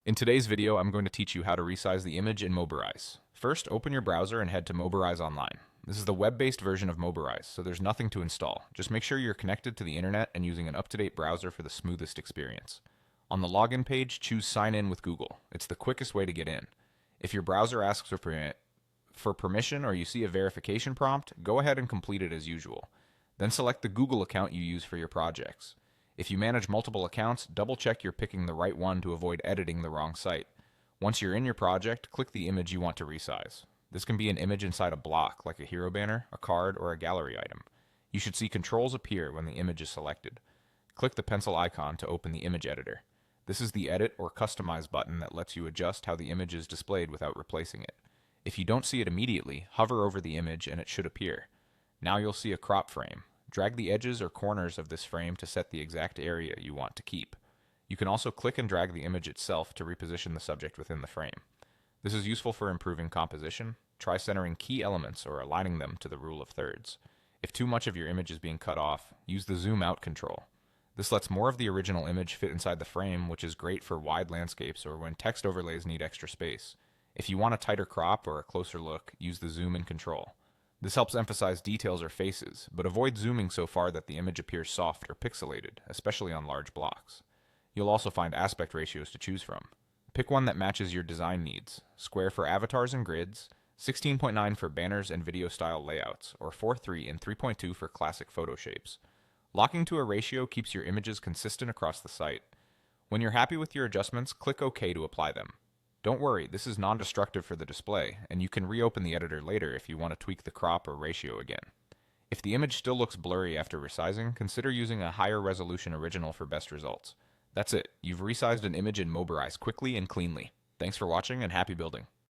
In today's video, I'm going to teach you how to resize the image in Mobirise. First, open your browser and head to Mobirise Online. This is the web-based version of Mobirise, so there's nothing to install. Just make sure you're connected to the internet and using an up-to-date browser for the smoothest experience. On the login page, choose Sign In with Google. It's the quickest way to get in. If your browser asks for permission or you see a verification prompt, go ahead and complete it as usual. Then select the Google account you use for your projects. If you manage multiple accounts, double check you're picking the right one to avoid editing the wrong site. Once you're in your project, click the image you want to resize. This can be an image inside a block, like a hero banner, a card, or a gallery item. You should see controls appear when the image is selected. Click the pencil icon to open the image editor. This is the Edit or Customize button that lets you adjust how the image is displayed without replacing it. If you don't see it immediately, hover over the image and it should appear. Now you'll see a crop frame. Drag the edges or corners of this frame to set the exact area you want to keep. You can also click and drag the image itself to reposition the subject within the frame. This is useful for improving composition. Try centering key elements or aligning them to the rule of thirds. If too much of your image is being cut off, use the zoom out control. This lets more of the original image fit inside the frame, which is great for wide landscapes or when text overlays need extra space. If you want a tighter crop or a closer look, use the zoom in control. This helps emphasize details or faces, but avoid zooming so far that the image appears soft or pixelated, especially on large blocks. You'll also find aspect ratios to choose from. Pick one that matches your design needs: square for avatars and grids, 16.9 for banners and video style layouts, or 4:3 and 3.2 for classic photo shapes. Locking to a ratio keeps your images consistent across the site. When you're happy with your adjustments, click OK to apply them. Don't worry, this is non-destructive for the display, and you can reopen the editor later if you want to tweak the crop or ratio again. If the image still looks blurry after resizing, consider using a higher resolution original for best results. That's it, you've resized an image in Mobirise quickly and cleanly. Thanks for watching and happy building.